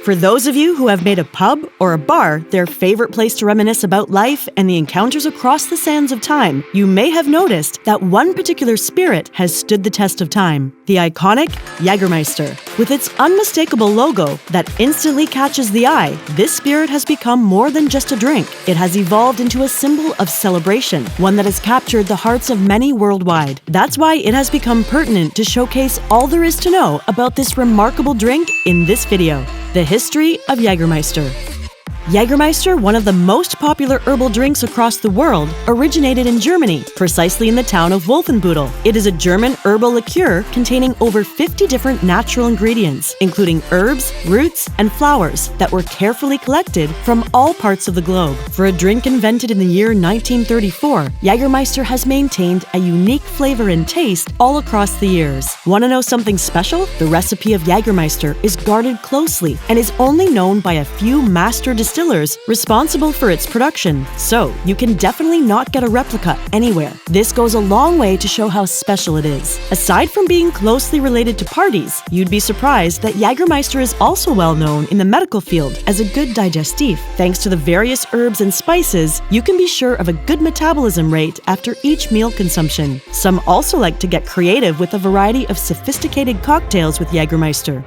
For those of you who have made a pub or a bar their favorite place to reminisce about life and the encounters across the sands of time, you may have noticed that one particular spirit has stood the test of time: the iconic Jägermeister. With its unmistakable logo that instantly catches the eye, this spirit has become more than just a drink. It has evolved into a symbol of celebration, one that has captured the hearts of many worldwide. That's why it has become pertinent to showcase all there is to know about this remarkable drink in this video. The history of Jägermeister. Jägermeister, one of the most popular herbal drinks across the world, originated in Germany, precisely in the town of Wolfenbüttel. It is a German herbal liqueur containing over 50 different natural ingredients, including herbs, roots, and flowers that were carefully collected from all parts of the globe. For a drink invented in the year 1934, Jägermeister has maintained a unique flavor and taste all across the years. Want to know something special? The recipe of Jägermeister is guarded closely and is only known by a few master distillers responsible for its production, so you can definitely not get a replica anywhere. This goes a long way to show how special it is. Aside from being closely related to parties, you'd be surprised that Jägermeister is also well known in the medical field as a good digestif. Thanks to the various herbs and spices, you can be sure of a good metabolism rate after each meal consumption. Some also like to get creative with a variety of sophisticated cocktails with Jägermeister.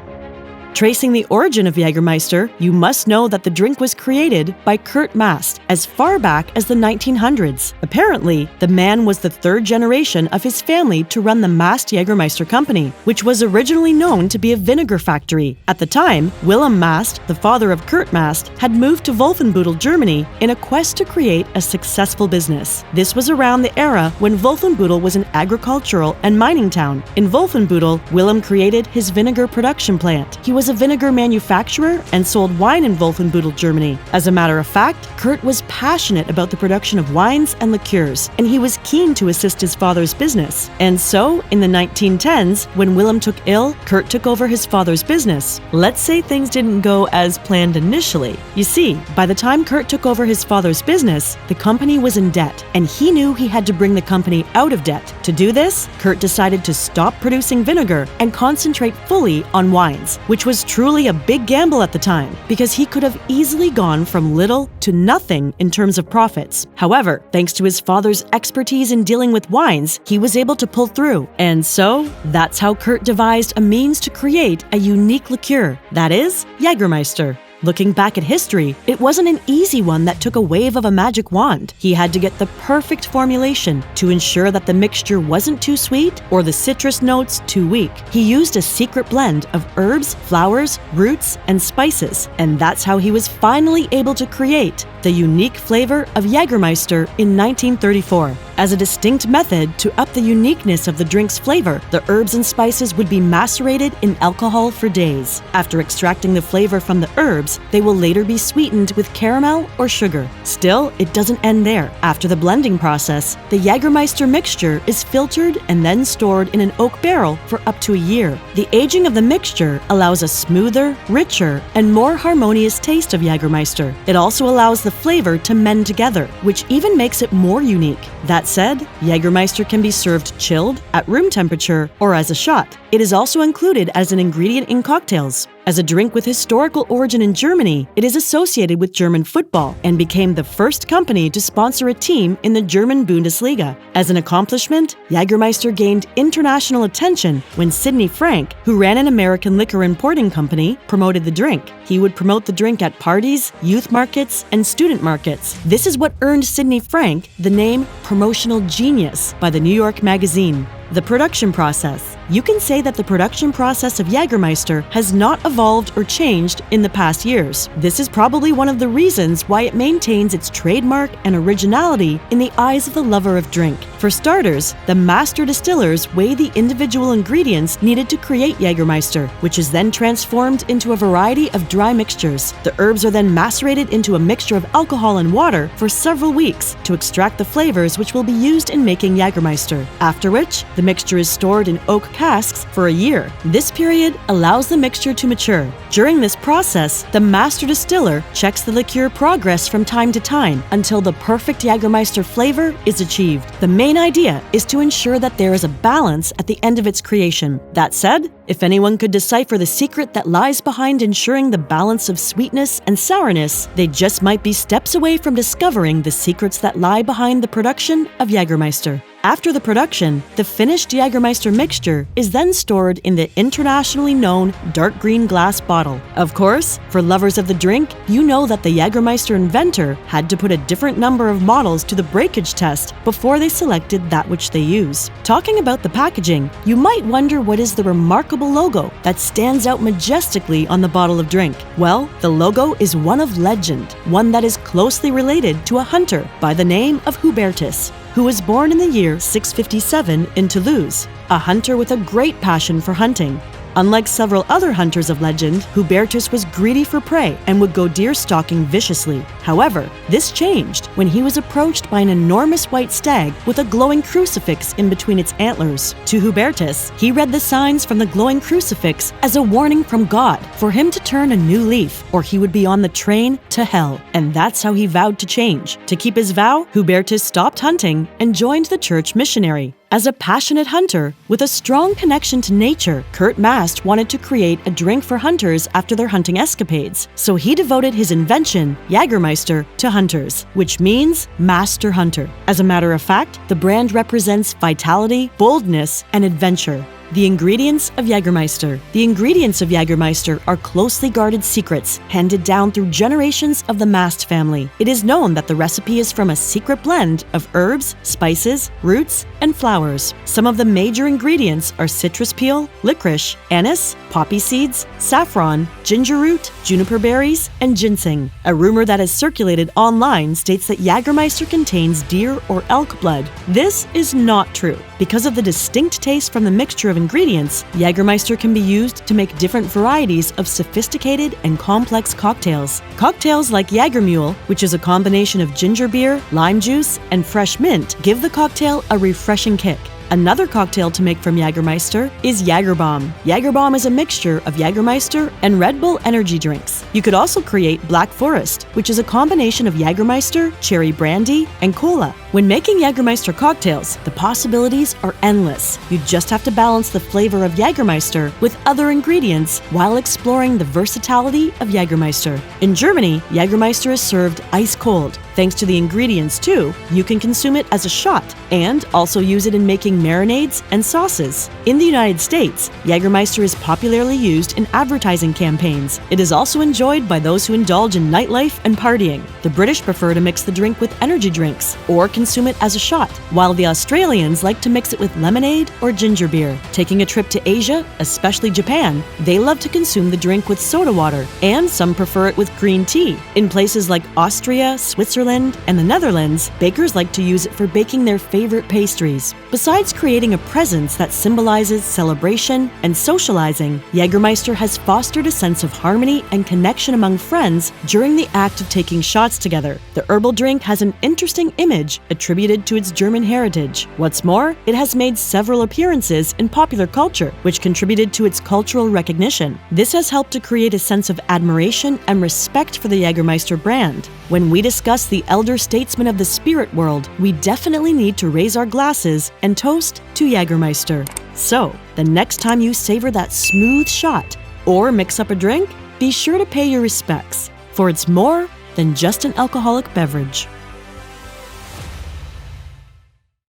Tracing the origin of Jägermeister, you must know that the drink was created by Kurt Mast as far back as the 1900s. Apparently, the man was the third generation of his family to run the Mast Jägermeister company, which was originally known to be a vinegar factory. At the time, Wilhelm Mast, the father of Kurt Mast, had moved to Wolfenbüttel, Germany in a quest to create a successful business. This was around the era when Wolfenbüttel was an agricultural and mining town. In Wolfenbüttel, Wilhelm created his vinegar production plant. He was a vinegar manufacturer and sold wine in Wolfenbüttel, Germany. As a matter of fact, Kurt was passionate about the production of wines and liqueurs, and he was keen to assist his father's business. And so, in the 1910s, when Willem took ill, Kurt took over his father's business. Let's say things didn't go as planned initially. You see, by the time Kurt took over his father's business, the company was in debt, and he knew he had to bring the company out of debt. To do this, Kurt decided to stop producing vinegar and concentrate fully on wines, which was truly a big gamble at the time, because he could have easily gone from little to nothing in terms of profits. However, thanks to his father's expertise in dealing with wines, he was able to pull through. And so, that's how Kurt devised a means to create a unique liqueur, that is, Jägermeister. Looking back at history, it wasn't an easy one that took a wave of a magic wand. He had to get the perfect formulation to ensure that the mixture wasn't too sweet or the citrus notes too weak. He used a secret blend of herbs, flowers, roots, and spices, and that's how he was finally able to create the unique flavor of Jägermeister in 1934. As a distinct method to up the uniqueness of the drink's flavor, the herbs and spices would be macerated in alcohol for days. After extracting the flavor from the herbs, they will later be sweetened with caramel or sugar. Still, it doesn't end there. After the blending process, the Jägermeister mixture is filtered and then stored in an oak barrel for up to a year. The aging of the mixture allows a smoother, richer, and more harmonious taste of Jägermeister. It also allows the flavor to mend together, which even makes it more unique. That said, Jägermeister can be served chilled, at room temperature, or as a shot. It is also included as an ingredient in cocktails. As a drink with historical origin in Germany, it is associated with German football and became the first company to sponsor a team in the German Bundesliga. As an accomplishment, Jägermeister gained international attention when Sidney Frank, who ran an American liquor importing company, promoted the drink. He would promote the drink at parties, youth markets, and student markets. This is what earned Sidney Frank the name Promotional Genius by the New York Magazine. The production process. You can say that the production process of Jägermeister has not evolved or changed in the past years. This is probably one of the reasons why it maintains its trademark and originality in the eyes of the lover of drink. For starters, the master distillers weigh the individual ingredients needed to create Jägermeister, which is then transformed into a variety of dry mixtures. The herbs are then macerated into a mixture of alcohol and water for several weeks to extract the flavors which will be used in making Jägermeister, after which the mixture is stored in oak casks for a year. This period allows the mixture to mature. During this process, the master distiller checks the liqueur progress from time to time until the perfect Jägermeister flavor is achieved. The main idea is to ensure that there is a balance at the end of its creation. That said, If anyone could decipher the secret that lies behind ensuring the balance of sweetness and sourness, they just might be steps away from discovering the secrets that lie behind the production of Jägermeister. After the production, the finished Jägermeister mixture is then stored in the internationally known dark green glass bottle. Of course, for lovers of the drink, you know that the Jägermeister inventor had to put a different number of models to the breakage test before they selected that which they use. Talking about the packaging, you might wonder what is the remarkable logo that stands out majestically on the bottle of drink. Well, the logo is one of legend, one that is closely related to a hunter by the name of Hubertus, who was born in the year 657 in Toulouse, a hunter with a great passion for hunting. Unlike several other hunters of legend, Hubertus was greedy for prey and would go deer stalking viciously. However, this changed when he was approached by an enormous white stag with a glowing crucifix in between its antlers. To Hubertus, he read the signs from the glowing crucifix as a warning from God for him to turn a new leaf, or he would be on the train to hell. And that's how he vowed to change. To keep his vow, Hubertus stopped hunting and joined the church missionary. As a passionate hunter with a strong connection to nature, Kurt Mast wanted to create a drink for hunters after their hunting escapades, so he devoted his invention, Jägermeister, to hunters, which means master hunter. As a matter of fact, the brand represents vitality, boldness, and adventure. The ingredients of Jägermeister. The ingredients of Jägermeister are closely guarded secrets handed down through generations of the Mast family. It is known that the recipe is from a secret blend of herbs, spices, roots, and flowers. Some of the major ingredients are citrus peel, licorice, anise, poppy seeds, saffron, ginger root, juniper berries, and ginseng. A rumor that has circulated online states that Jägermeister contains deer or elk blood. This is not true. Because of the distinct taste from the mixture of ingredients, Jägermeister can be used to make different varieties of sophisticated and complex cocktails. Cocktails like Jägermühle, which is a combination of ginger beer, lime juice, and fresh mint, give the cocktail a refreshing kick. Another cocktail to make from Jägermeister is Jägerbomb. Jägerbomb is a mixture of Jägermeister and Red Bull energy drinks. You could also create Black Forest, which is a combination of Jägermeister, cherry brandy, and cola. When making Jägermeister cocktails, the possibilities are endless. You just have to balance the flavor of Jägermeister with other ingredients while exploring the versatility of Jägermeister. In Germany, Jägermeister is served ice cold. Thanks to the ingredients too, you can consume it as a shot and also use it in making marinades and sauces. In the United States, Jägermeister is popularly used in advertising campaigns. It is also enjoyed by those who indulge in nightlife and partying. The British prefer to mix the drink with energy drinks or consume it as a shot, while the Australians like to mix it with lemonade or ginger beer. Taking a trip to Asia, especially Japan, they love to consume the drink with soda water, and some prefer it with green tea. In places like Austria, Switzerland, and the Netherlands, bakers like to use it for baking their favorite pastries. Besides creating a presence that symbolizes celebration and socializing, Jägermeister has fostered a sense of harmony and connection among friends during the act of taking shots together. The herbal drink has an interesting image attributed to its German heritage. What's more, it has made several appearances in popular culture, which contributed to its cultural recognition. This has helped to create a sense of admiration and respect for the Jägermeister brand. When we discuss the elder statesmen of the spirit world, we definitely need to raise our glasses and toast to Jägermeister. So, the next time you savor that smooth shot or mix up a drink, be sure to pay your respects, for it's more than just an alcoholic beverage.